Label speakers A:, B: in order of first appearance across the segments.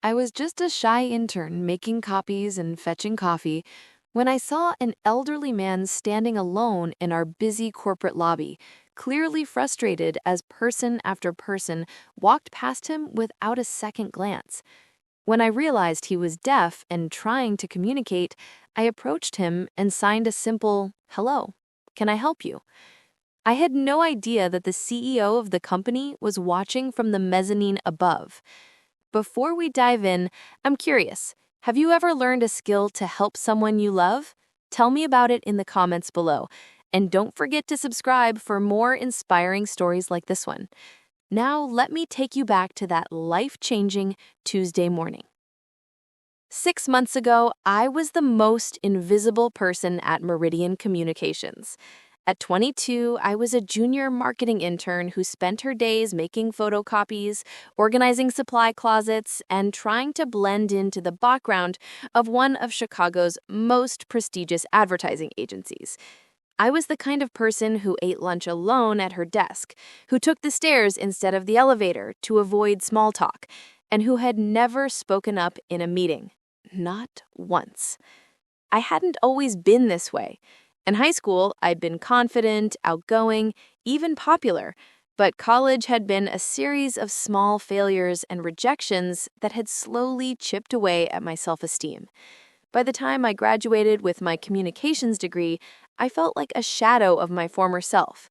A: I was just a shy intern making copies and fetching coffee when I saw an elderly man standing alone in our busy corporate lobby, clearly frustrated as person after person walked past him without a second glance. When I realized he was deaf and trying to communicate, I approached him and signed a simple, "Hello, can I help you?" I had no idea that the CEO of the company was watching from the mezzanine above. Before we dive in, I'm curious, have you ever learned a skill to help someone you love? Tell me about it in the comments below. And don't forget to subscribe for more inspiring stories like this one. Now, let me take you back to that life-changing Tuesday morning. 6 months ago, I was the most invisible person at Meridian Communications. At 22, I was a junior marketing intern who spent her days making photocopies, organizing supply closets, and trying to blend into the background of one of Chicago's most prestigious advertising agencies. I was the kind of person who ate lunch alone at her desk, who took the stairs instead of the elevator to avoid small talk, and who had never spoken up in a meeting. Not once. I hadn't always been this way. In high school, I'd been confident, outgoing, even popular, but college had been a series of small failures and rejections that had slowly chipped away at my self-esteem. By the time I graduated with my communications degree, I felt like a shadow of my former self.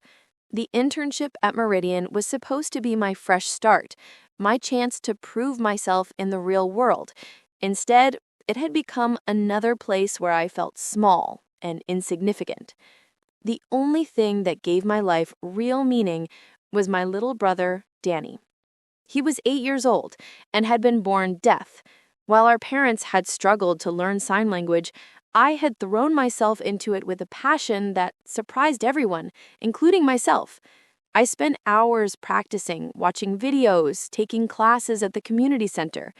A: The internship at Meridian was supposed to be my fresh start, my chance to prove myself in the real world. Instead, it had become another place where I felt small and insignificant. The only thing that gave my life real meaning was my little brother, Danny. He was 8 years old and had been born deaf. While our parents had struggled to learn sign language, I had thrown myself into it with a passion that surprised everyone, including myself. I spent hours practicing, watching videos, taking classes at the community center.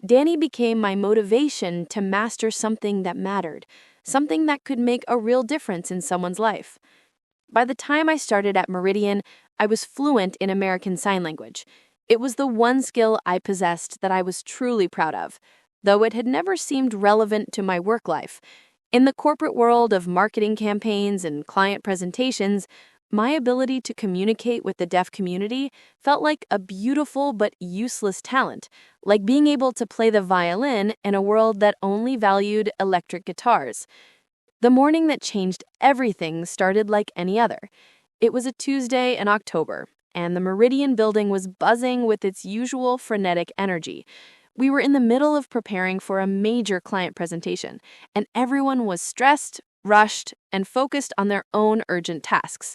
A: Danny became my motivation to master something that mattered, something that could make a real difference in someone's life. By the time I started at Meridian, I was fluent in American Sign Language. It was the one skill I possessed that I was truly proud of, though it had never seemed relevant to my work life. In the corporate world of marketing campaigns and client presentations, my ability to communicate with the deaf community felt like a beautiful but useless talent, like being able to play the violin in a world that only valued electric guitars. The morning that changed everything started like any other. It was a Tuesday in October, and the Meridian building was buzzing with its usual frenetic energy. We were in the middle of preparing for a major client presentation, and everyone was stressed, rushed, and focused on their own urgent tasks.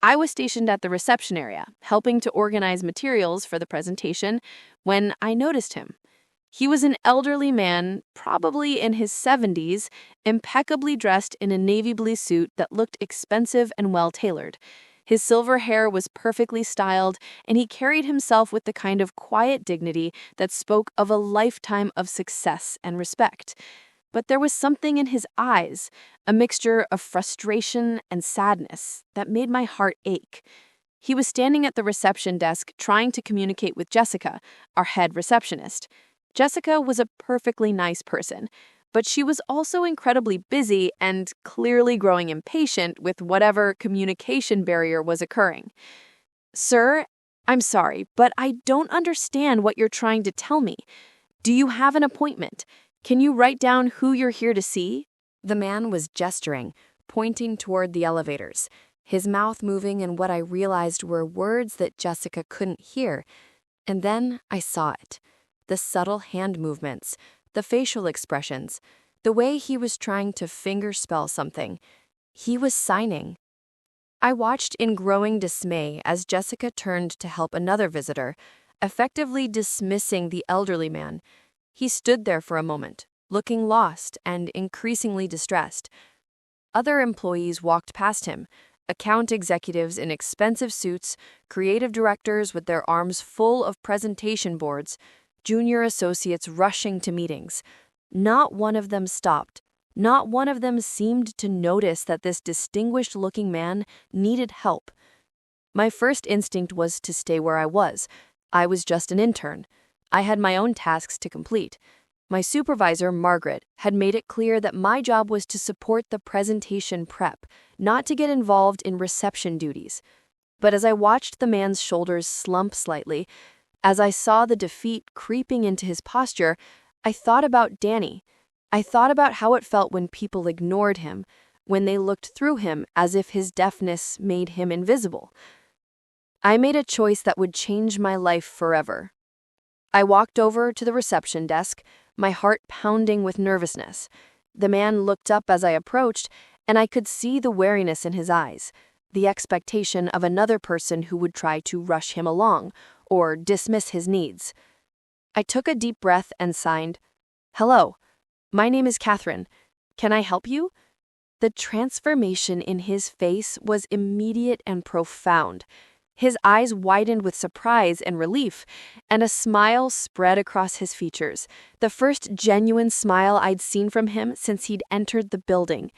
A: I was stationed at the reception area, helping to organize materials for the presentation, when I noticed him. He was an elderly man, probably in his 70s, impeccably dressed in a navy blue suit that looked expensive and well-tailored. His silver hair was perfectly styled, and he carried himself with the kind of quiet dignity that spoke of a lifetime of success and respect. But there was something in his eyes, a mixture of frustration and sadness, that made my heart ache. He was standing at the reception desk trying to communicate with Jessica, our head receptionist. Jessica was a perfectly nice person, but she was also incredibly busy and clearly growing impatient with whatever communication barrier was occurring. "Sir, I'm sorry, but I don't understand what you're trying to tell me. Do you have an appointment? Can you write down who you're here to see?" The man was gesturing, pointing toward the elevators, his mouth moving in what I realized were words that Jessica couldn't hear. And then I saw it. The subtle hand movements, the facial expressions, the way he was trying to fingerspell something. He was signing. I watched in growing dismay as Jessica turned to help another visitor, effectively dismissing the elderly man. He stood there for a moment, looking lost and increasingly distressed. Other employees walked past him, account executives in expensive suits, creative directors with their arms full of presentation boards, junior associates rushing to meetings. Not one of them stopped. Not one of them seemed to notice that this distinguished-looking man needed help. My first instinct was to stay where I was. I was just an intern. I had my own tasks to complete. My supervisor, Margaret, had made it clear that my job was to support the presentation prep, not to get involved in reception duties. But as I watched the man's shoulders slump slightly, as I saw the defeat creeping into his posture, I thought about Danny. I thought about how it felt when people ignored him, when they looked through him as if his deafness made him invisible. I made a choice that would change my life forever. I walked over to the reception desk, my heart pounding with nervousness. The man looked up as I approached, and I could see the wariness in his eyes, the expectation of another person who would try to rush him along or dismiss his needs. I took a deep breath and signed, "Hello, my name is Kathryn. Can I help you?" The transformation in his face was immediate and profound. His eyes widened with surprise and relief, and a smile spread across his features, the first genuine smile I'd seen from him since he'd entered the building.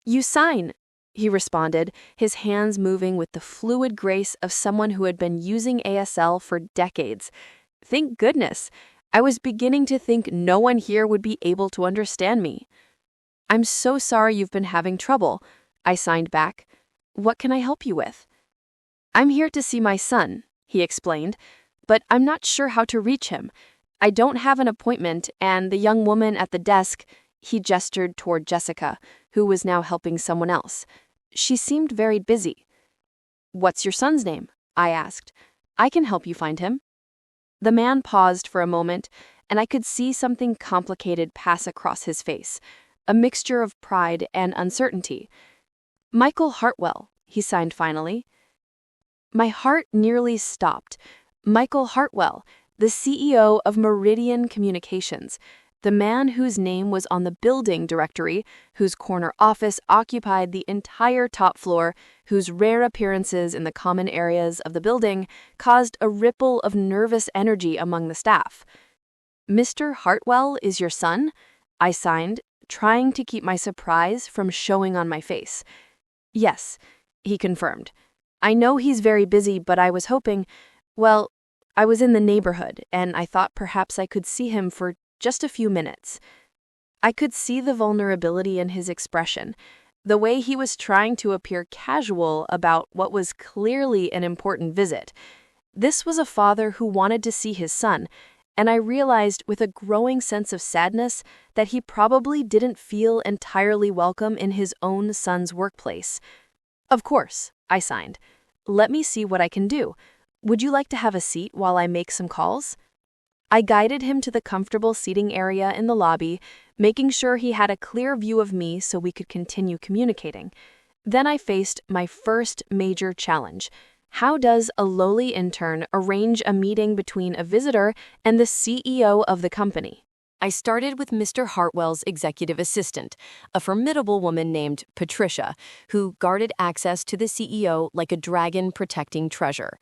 A: "You sign," he responded, his hands moving with the fluid grace of someone who had been using ASL for decades. Thank goodness. I was beginning to think no one here would be able to understand me. "I'm so sorry you've been having trouble," I signed back. "What can I help you with?" "I'm here to see my son," he explained, "but I'm not sure how to reach him. I don't have an appointment, and the young woman at the desk," he gestured toward Jessica, who was now helping someone else. "She seemed very busy." "What's your son's name?" I asked. "I can help you find him." The man paused for a moment, and I could see something complicated pass across his face, a mixture of pride and uncertainty. "Michael Hartwell," he signed finally. My heart nearly stopped. Michael Hartwell, the CEO of Meridian Communications, the man whose name was on the building directory, whose corner office occupied the entire top floor, whose rare appearances in the common areas of the building caused a ripple of nervous energy among the staff. "Mr. Hartwell is your son?" I signed, trying to keep my surprise from showing on my face. "Yes," he confirmed. "I know he's very busy, but I was hoping, well, I was in the neighborhood, and I thought perhaps I could see him for just a few minutes." I could see the vulnerability in his expression, the way he was trying to appear casual about what was clearly an important visit. This was a father who wanted to see his son, and I realized with a growing sense of sadness that he probably didn't feel entirely welcome in his own son's workplace. "Of course," I signed. "Let me see what I can do. Would you like to have a seat while I make some calls?" I guided him to the comfortable seating area in the lobby, making sure he had a clear view of me so we could continue communicating. Then I faced my first major challenge. How does a lowly intern arrange a meeting between a visitor and the CEO of the company? I started with Mr. Hartwell's executive assistant, a formidable woman named Patricia, who guarded access to the CEO like a dragon protecting treasure.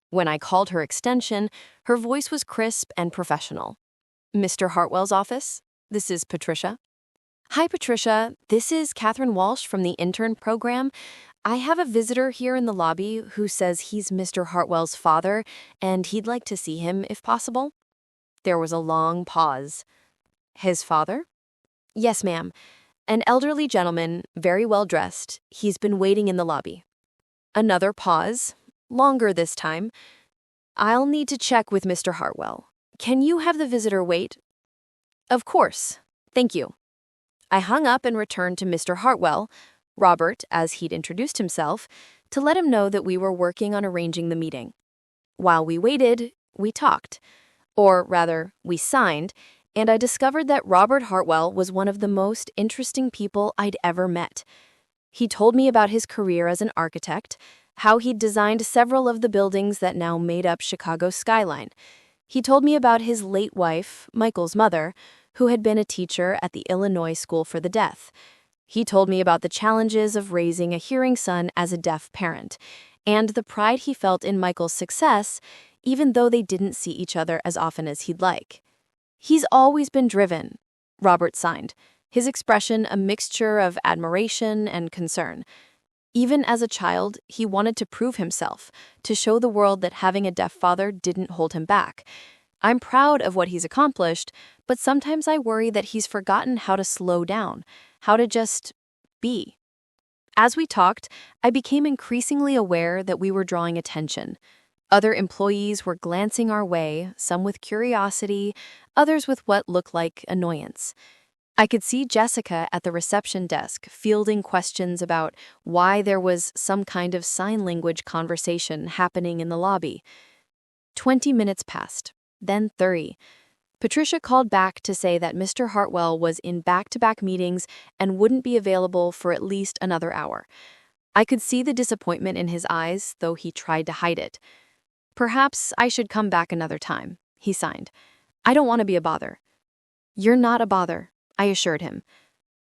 A: When I called her extension, her voice was crisp and professional. "Mr. Hartwell's office? This is Patricia." "Hi, Patricia. This is Kathryn Walsh from the intern program. I have a visitor here in the lobby who says he's Mr. Hartwell's father, and he'd like to see him if possible." There was a long pause. "His father?" "Yes, ma'am. An elderly gentleman, very well dressed. He's been waiting in the lobby." Another pause, longer this time. "I'll need to check with Mr. Hartwell. Can you have the visitor wait?" "Of course. Thank you." I hung up and returned to Mr. Hartwell, Robert, as he'd introduced himself, to let him know that we were working on arranging the meeting. While we waited, we talked. Or rather, we signed, and I discovered that Robert Hartwell was one of the most interesting people I'd ever met. He told me about his career as an architect, how he'd designed several of the buildings that now made up Chicago's skyline. He told me about his late wife, Michael's mother, who had been a teacher at the Illinois School for the Deaf. He told me about the challenges of raising a hearing son as a deaf parent, and the pride he felt in Michael's success, even though they didn't see each other as often as he'd like. "He's always been driven," Robert signed, his expression a mixture of admiration and concern. Even as a child, he wanted to prove himself, to show the world that having a deaf father didn't hold him back. I'm proud of what he's accomplished, but sometimes I worry that he's forgotten how to slow down, how to just be. As we talked, I became increasingly aware that we were drawing attention. Other employees were glancing our way, some with curiosity, others with what looked like annoyance. I could see Jessica at the reception desk fielding questions about why there was some kind of sign language conversation happening in the lobby. 20 minutes passed, then 30. Patricia called back to say that Mr. Hartwell was in back-to-back meetings and wouldn't be available for at least another hour. I could see the disappointment in his eyes, though he tried to hide it. "Perhaps I should come back another time," he signed. "I don't want to be a bother." "You're not a bother," I assured him.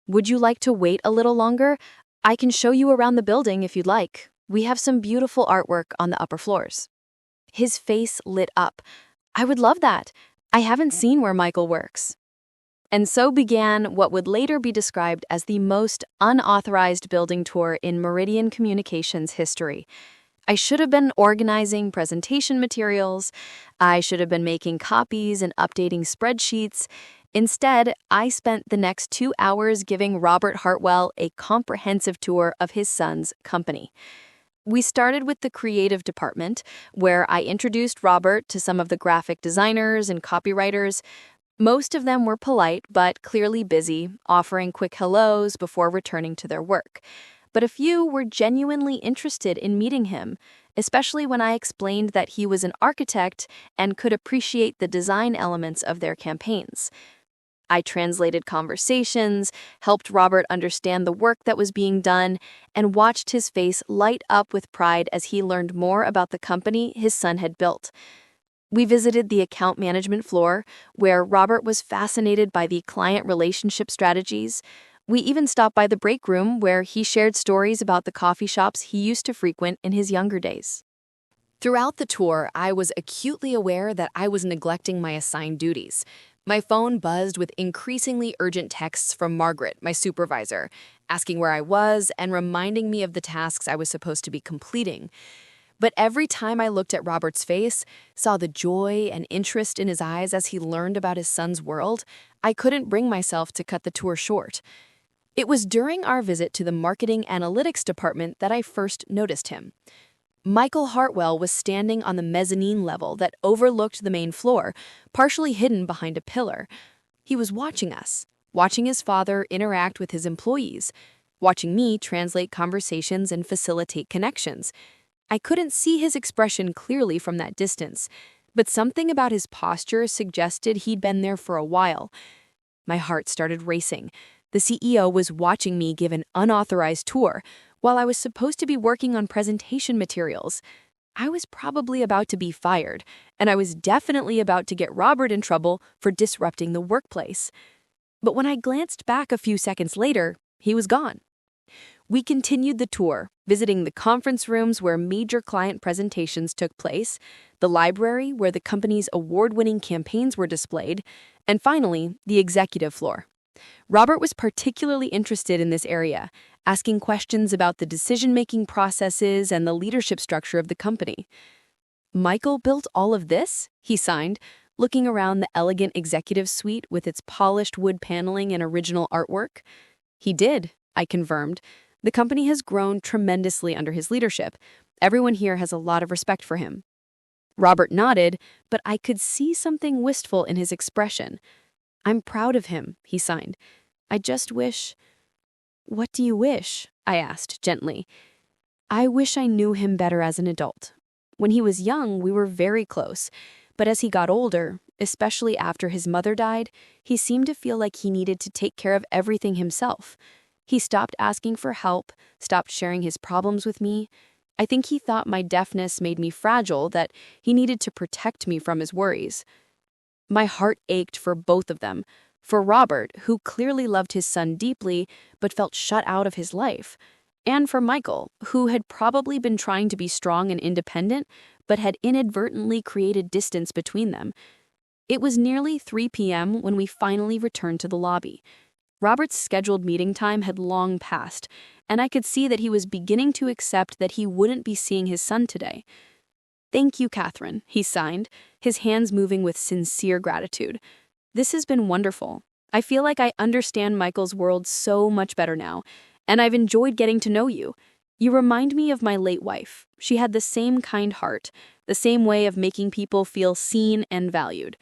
A: "Would you like to wait a little longer? I can show you around the building if you'd like. We have some beautiful artwork on the upper floors." His face lit up. "I would love that. I haven't seen where Michael works." And so began what would later be described as the most unauthorized building tour in Meridian Communications history. I should have been organizing presentation materials. I should have been making copies and updating spreadsheets. Instead, I spent the next 2 hours giving Robert Hartwell a comprehensive tour of his son's company. We started with the creative department, where I introduced Robert to some of the graphic designers and copywriters. Most of them were polite but clearly busy, offering quick hellos before returning to their work. But a few were genuinely interested in meeting him, especially when I explained that he was an architect and could appreciate the design elements of their campaigns. I translated conversations, helped Robert understand the work that was being done, and watched his face light up with pride as he learned more about the company his son had built. We visited the account management floor, where Robert was fascinated by the client relationship strategies. We even stopped by the break room, where he shared stories about the coffee shops he used to frequent in his younger days. Throughout the tour, I was acutely aware that I was neglecting my assigned duties. My phone buzzed with increasingly urgent texts from Margaret, my supervisor, asking where I was and reminding me of the tasks I was supposed to be completing. But every time I looked at Robert's face, saw the joy and interest in his eyes as he learned about his son's world, I couldn't bring myself to cut the tour short. It was during our visit to the marketing analytics department that I first noticed him. Michael Hartwell was standing on the mezzanine level that overlooked the main floor, partially hidden behind a pillar. He was watching us, watching his father interact with his employees, watching me translate conversations and facilitate connections. I couldn't see his expression clearly from that distance, but something about his posture suggested he'd been there for a while. My heart started racing. The CEO was watching me give an unauthorized tour, while I was supposed to be working on presentation materials. I was probably about to be fired, and I was definitely about to get Robert in trouble for disrupting the workplace. But when I glanced back a few seconds later, he was gone. We continued the tour, visiting the conference rooms where major client presentations took place, the library where the company's award-winning campaigns were displayed, and finally, the executive floor. Robert was particularly interested in this area, asking questions about the decision-making processes and the leadership structure of the company. "Michael built all of this?" he signed, looking around the elegant executive suite with its polished wood paneling and original artwork. "He did," I confirmed. "The company has grown tremendously under his leadership. Everyone here has a lot of respect for him." Robert nodded, but I could see something wistful in his expression. "I'm proud of him," he signed. "I just wish—" "What do you wish?" I asked gently. "I wish I knew him better as an adult. When he was young, we were very close, but as he got older, especially after his mother died, he seemed to feel like he needed to take care of everything himself. He stopped asking for help, stopped sharing his problems with me. I think he thought my deafness made me fragile, that he needed to protect me from his worries." My heart ached for both of them, for Robert, who clearly loved his son deeply but felt shut out of his life, and for Michael, who had probably been trying to be strong and independent but had inadvertently created distance between them. It was nearly 3 p.m. when we finally returned to the lobby. Robert's scheduled meeting time had long passed, and I could see that he was beginning to accept that he wouldn't be seeing his son today.
B: "Thank you, Kathryn," he signed, his hands moving with sincere gratitude. "This has been wonderful. I feel like I understand Michael's world so much better now, and I've enjoyed getting to know you. You remind me of my late wife. She had the same kind heart, the same way of making people feel seen and valued."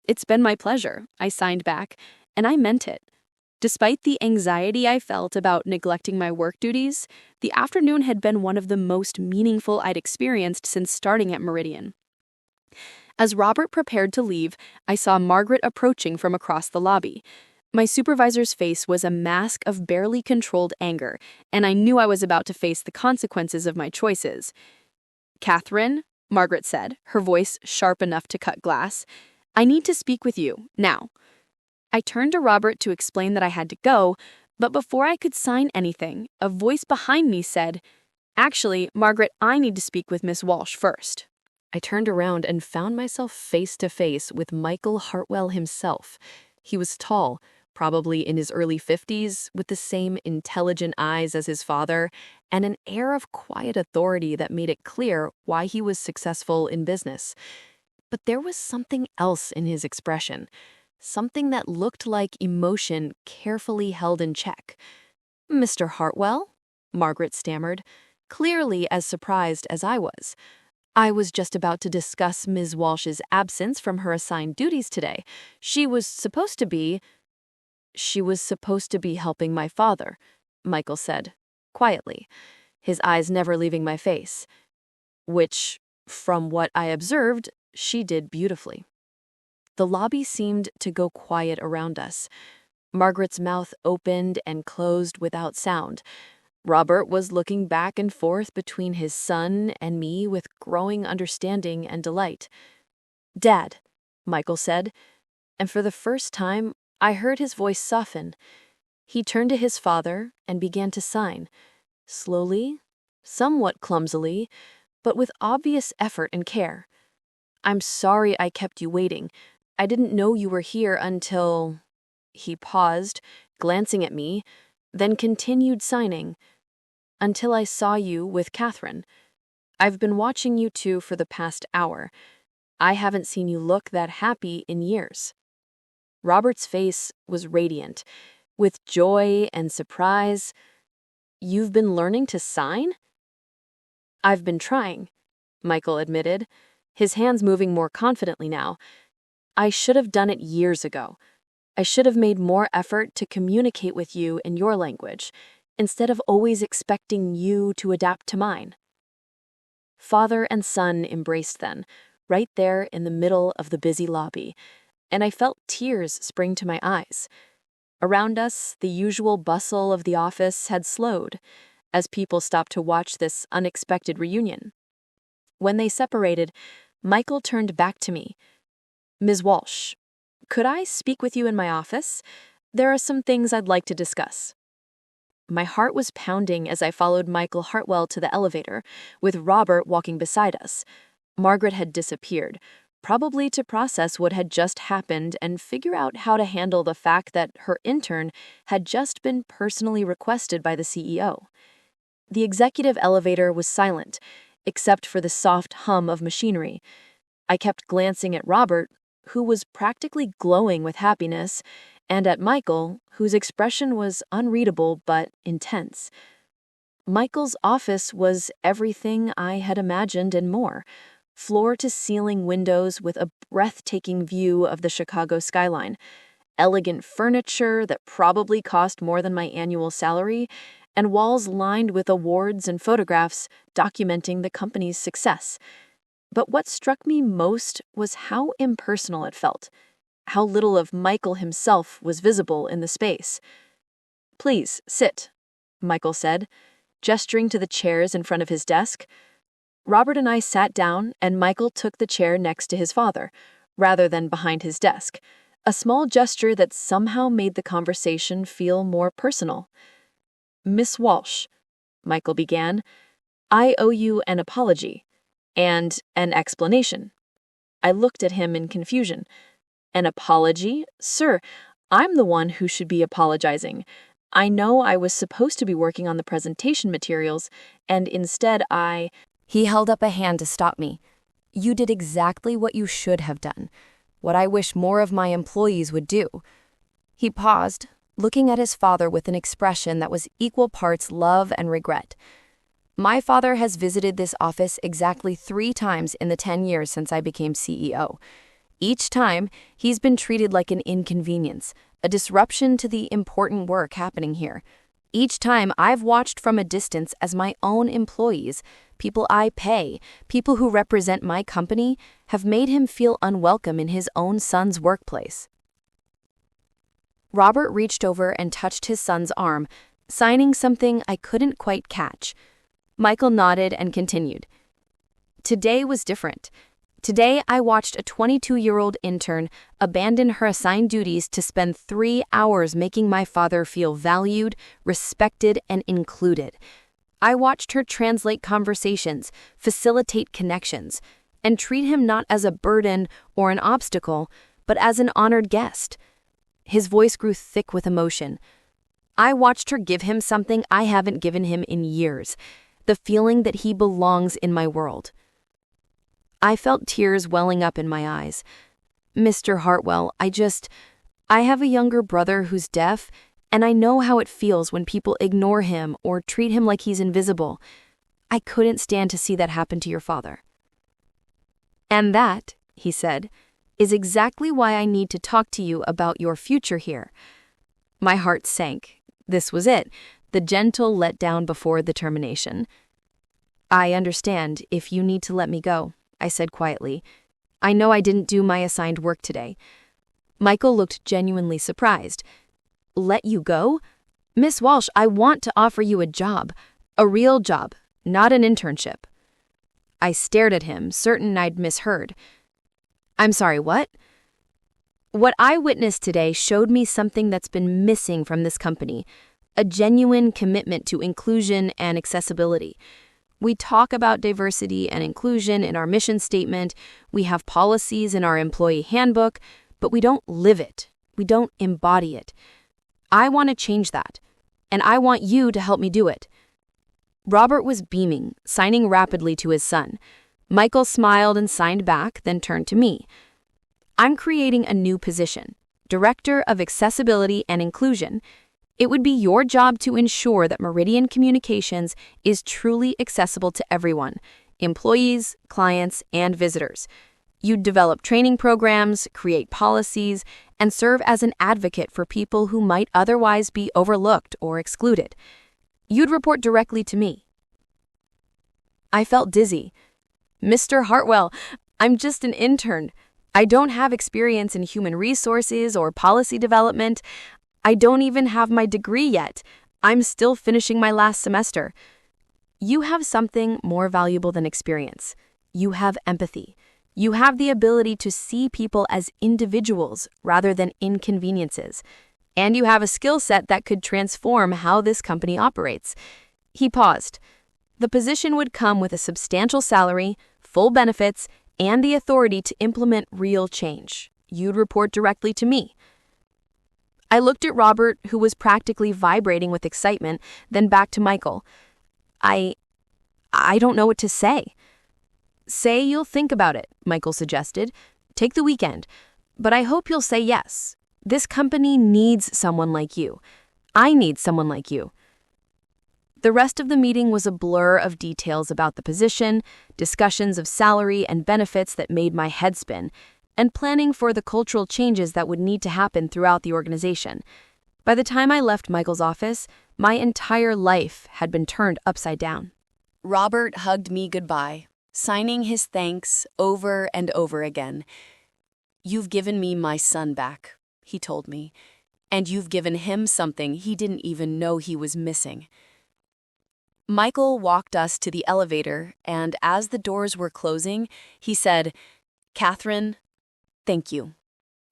B: "It's been my pleasure," I signed back, and I meant it. Despite the anxiety I felt about neglecting my work duties, the afternoon had been one of the most meaningful I'd experienced since starting at Meridian. As Robert prepared to leave, I saw Margaret approaching from across the lobby. My supervisor's face was a mask of barely controlled anger, and I knew I was about to face the consequences of my choices. "Kathryn," Margaret said, her voice sharp enough to cut glass, "I need to speak with you, now." I turned to Robert to explain that I had to go, but before I could sign anything, a voice behind me said, "Actually, Margaret, I need to speak with Miss Walsh first."
A: I turned around and found myself face to face with Michael Hartwell himself. He was tall, probably in his early 50s, with the same intelligent eyes as his father, and an air of quiet authority that made it clear why he was successful in business. But there was something else in his expression, something that looked like emotion carefully held in check. "Mr. Hartwell?" Margaret stammered, clearly as surprised as I was. "I was just about to discuss Ms. Walsh's absence from her assigned duties today. She was supposed to be helping my father," Michael said, quietly, his eyes never leaving my face. "Which, from what I observed, she did beautifully." The lobby seemed to go quiet around us. Margaret's mouth opened and closed without sound. Robert was looking back and forth between his son and me with growing understanding and delight. "Dad," Michael said, and for the first time, I heard his voice soften. He turned to his father and began to sign, slowly, somewhat clumsily, but with obvious effort and care. "I'm sorry I kept you waiting. I didn't know you were here until—" He paused, glancing at me, then continued signing. "Until I saw you with Kathryn. I've been watching you two for the past hour. I haven't seen you look that happy in years." Robert's face was radiant, with joy and surprise. "You've been learning to sign?" "I've been trying," Michael admitted, his hands moving more confidently now. "I should have done it years ago. I should have made more effort to communicate with you in your language, instead of always expecting you to adapt to mine." Father and son embraced then, right there in the middle of the busy lobby, and I felt tears spring to my eyes. Around us, the usual bustle of the office had slowed, as people stopped to watch this unexpected reunion. When they separated, Michael turned back to me. "Ms. Walsh, could I speak with you in my office? There are some things I'd like to discuss." My heart was pounding as I followed Michael Hartwell to the elevator, with Robert walking beside us. Margaret had disappeared, probably to process what had just happened and figure out how to handle the fact that her intern had just been personally requested by the CEO. The executive elevator was silent, except for the soft hum of machinery. I kept glancing at Robert, who was practically glowing with happiness, and at Michael, whose expression was unreadable but intense. Michael's office was everything I had imagined and more. Floor-to-ceiling windows with a breathtaking view of the Chicago skyline, elegant furniture that probably cost more than my annual salary, and walls lined with awards and photographs documenting the company's success. But what struck me most was how impersonal it felt, how little of Michael himself was visible in the space. "Please, sit," Michael said, gesturing to the chairs in front of his desk. Robert and I sat down, and Michael took the chair next to his father, rather than behind his desk, a small gesture that somehow made the conversation feel more personal. "Miss Walsh," Michael began, "I owe you an apology and an explanation." I looked at him in confusion. "An apology? Sir, I'm the one who should be apologizing. I know I was supposed to be working on the presentation materials, and instead He held up a hand to stop me. You did exactly what you should have done, what I wish more of my employees would do." He paused, looking at his father with an expression that was equal parts love and regret. "My father has visited this office exactly 3 times in the 10 years since I became CEO. Each time, he's been treated like an inconvenience, a disruption to the important work happening here. Each time, I've watched from a distance as my own employees, people I pay, people who represent my company, have made him feel unwelcome in his own son's workplace." Robert reached over and touched his son's arm, signing something I couldn't quite catch. Michael nodded and continued. "Today was different. Today, I watched a 22-year-old intern abandon her assigned duties to spend 3 hours making my father feel valued, respected, and included. I watched her translate conversations, facilitate connections, and treat him not as a burden or an obstacle, but as an honored guest." His voice grew thick with emotion. "I watched her give him something I haven't given him in years, the feeling that he belongs in my world." I felt tears welling up in my eyes. "Mr. Hartwell, I have a younger brother who's deaf, and I know how it feels when people ignore him or treat him like he's invisible. I couldn't stand to see that happen to your father." "And that," he said, "is exactly why I need to talk to you about your future here." My heart sank. This was it, the gentle letdown before the termination. "I understand if you need to let me go," I said quietly. "I know I didn't do my assigned work today." Michael looked genuinely surprised. "Let you go? Miss Walsh, I want to offer you a job. A real job, not an internship." I stared at him, certain I'd misheard. "I'm sorry, what?" "What I witnessed today showed me something that's been missing from this company, a genuine commitment to inclusion and accessibility. We talk about diversity and inclusion in our mission statement, we have policies in our employee handbook, but we don't live it. We don't embody it. I want to change that, and I want you to help me do it." Robert was beaming, signing rapidly to his son. Michael smiled and signed back, then turned to me. "I'm creating a new position, Director of Accessibility and Inclusion. It would be your job to ensure that Meridian Communications is truly accessible to everyone, employees, clients, and visitors. You'd develop training programs, create policies, and serve as an advocate for people who might otherwise be overlooked or excluded. You'd report directly to me." I felt dizzy. "Mr. Hartwell, I'm just an intern. I don't have experience in human resources or policy development. I don't even have my degree yet. I'm still finishing my last semester." "You have something more valuable than experience. You have empathy. You have the ability to see people as individuals rather than inconveniences. And you have a skill set that could transform how this company operates." He paused. "The position would come with a substantial salary, full benefits, and the authority to implement real change. You'd report directly to me." I looked at Robert, who was practically vibrating with excitement, then back to Michael. I don't know what to say." "Say you'll think about it," Michael suggested. "Take the weekend. But I hope you'll say yes. This company needs someone like you. I need someone like you." The rest of the meeting was a blur of details about the position, discussions of salary and benefits that made my head spin, and planning for the cultural changes that would need to happen throughout the organization. By the time I left Michael's office, my entire life had been turned upside down. Robert hugged me goodbye, signing his thanks over and over again. "You've given me my son back," he told me, "and you've given him something he didn't even know he was missing." Michael walked us to the elevator, and as the doors were closing, he said, "Kathryn, thank you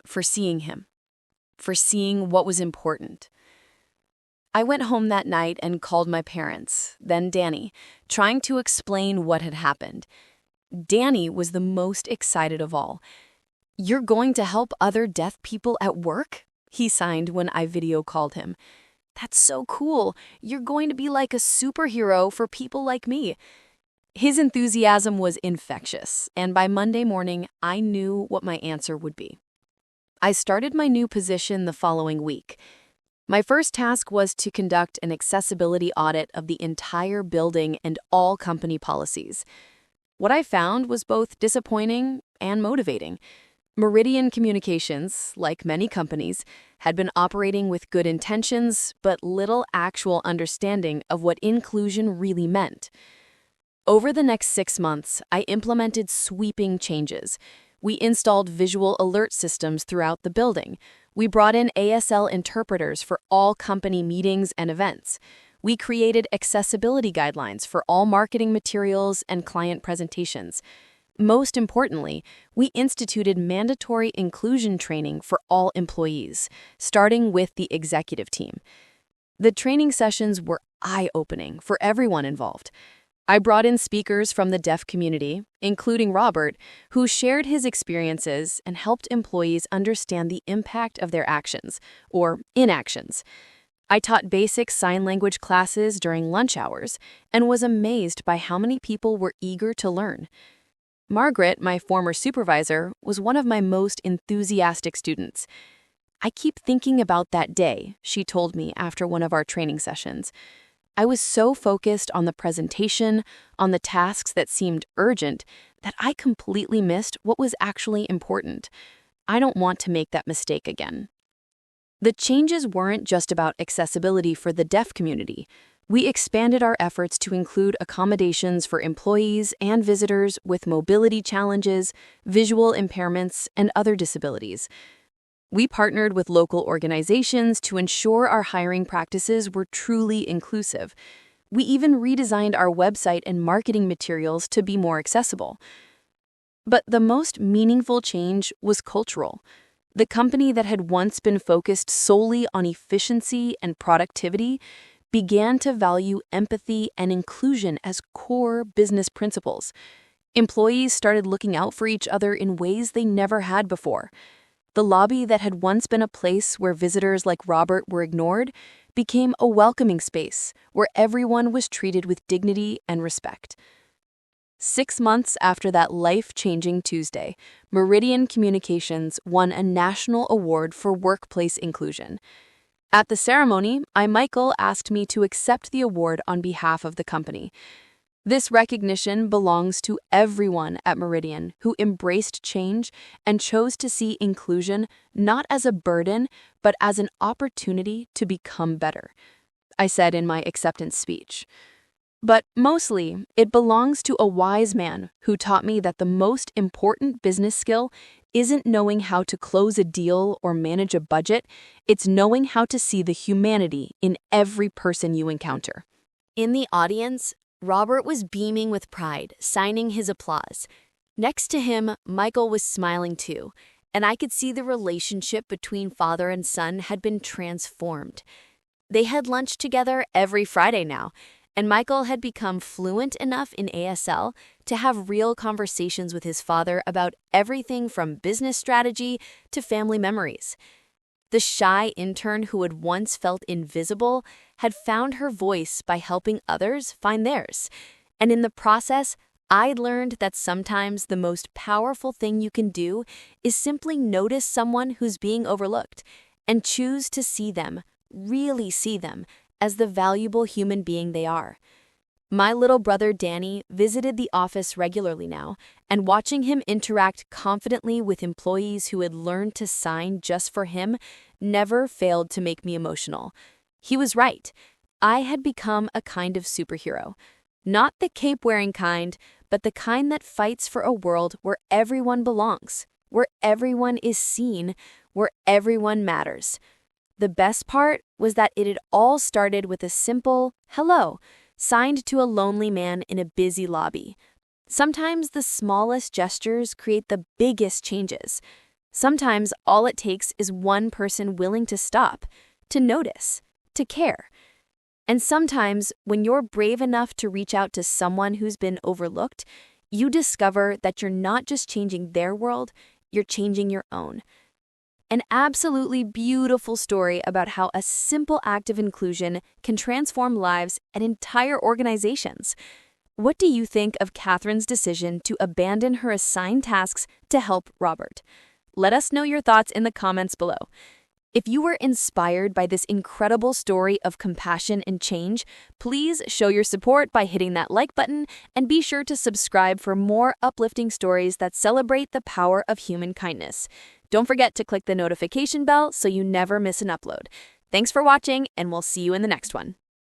A: for seeing him, for seeing what was important." I went home that night and called my parents, then Danny, trying to explain what had happened. Danny was the most excited of all. "You're going to help other deaf people at work?" he signed when I video called him. "That's so cool. You're going to be like a superhero for people like me."
B: His enthusiasm was infectious, and by Monday morning, I knew what my answer would be. I started my new position the following week. My first task was to conduct an accessibility audit of the entire building and all company policies. What I found was both disappointing and motivating. Meridian Communications, like many companies, had been operating with good intentions, but little actual understanding of what inclusion really meant. Over the next 6 months, I implemented sweeping changes. We installed visual alert systems throughout the building. We brought in ASL interpreters for all company meetings and events. We created accessibility guidelines for all marketing materials and client presentations. Most importantly, we instituted mandatory inclusion training for all employees, starting with the executive team. The training sessions were eye-opening for everyone involved. I brought in speakers from the deaf community, including Robert, who shared his experiences and helped employees understand the impact of their actions, or inactions. I taught basic sign language classes during lunch hours and was amazed by how many people were eager to learn. Margaret, my former supervisor, was one of my most enthusiastic students. "I keep thinking about that day," she told me after one of our training sessions. "I was so focused on the presentation, on the tasks that seemed urgent, that I completely missed what was actually important. I don't want to make that mistake again." The changes weren't just about accessibility for the deaf community. We expanded our efforts to include accommodations for employees and visitors with mobility challenges, visual impairments, and other disabilities. We partnered with local organizations to ensure our hiring practices were truly inclusive. We even redesigned our website and marketing materials to be more accessible. But the most meaningful change was cultural. The company that had once been focused solely on efficiency and productivity began to value empathy and inclusion as core business principles. Employees started looking out for each other in ways they never had before. The lobby that had once been a place where visitors like Robert were ignored became a welcoming space where everyone was treated with dignity and respect. 6 months after that life-changing Tuesday, Meridian Communications won a national award for workplace inclusion. At the ceremony, Michael asked me to accept the award on behalf of the company. This recognition belongs to everyone at Meridian who embraced change and chose to see inclusion not as a burden, but as an opportunity to become better, I said in my acceptance speech. But mostly, it belongs to a wise man who taught me that the most important business skill isn't knowing how to close a deal or manage a budget, it's knowing how to see the humanity in every person you encounter.
A: In the audience, Robert was beaming with pride, signing his applause. Next to him, Michael was smiling too, and I could see the relationship between father and son had been transformed. They had lunch together every Friday now, and Michael had become fluent enough in ASL to have real conversations with his father about everything from business strategy to family memories. The shy intern who had once felt invisible had found her voice by helping others find theirs. And in the process, I'd learned that sometimes the most powerful thing you can do is simply notice someone who's being overlooked and choose to see them, really see them, as the valuable human being they are. My little brother Danny visited the office regularly now, and watching him interact confidently with employees who had learned to sign just for him never failed to make me emotional. He was right. I had become a kind of superhero. Not the cape-wearing kind, but the kind that fights for a world where everyone belongs, where everyone is seen, where everyone matters. The best part was that it had all started with a simple hello, signed to a lonely man in a busy lobby. Sometimes the smallest gestures create the biggest changes. Sometimes all it takes is one person willing to stop, to notice, to care. And sometimes when you're brave enough to reach out to someone who's been overlooked, you discover that you're not just changing their world, you're changing your own. An absolutely beautiful story about how a simple act of inclusion can transform lives and entire organizations.
B: What do you think of Kathryn's decision to abandon her assigned tasks to help Robert? Let us know your thoughts in the comments below. If you were inspired by this incredible story of compassion and change, please show your support by hitting that like button and be sure to subscribe for more uplifting stories that celebrate the power of human kindness. Don't forget to click the notification bell so you never miss an upload. Thanks for watching, and we'll see you in the next one.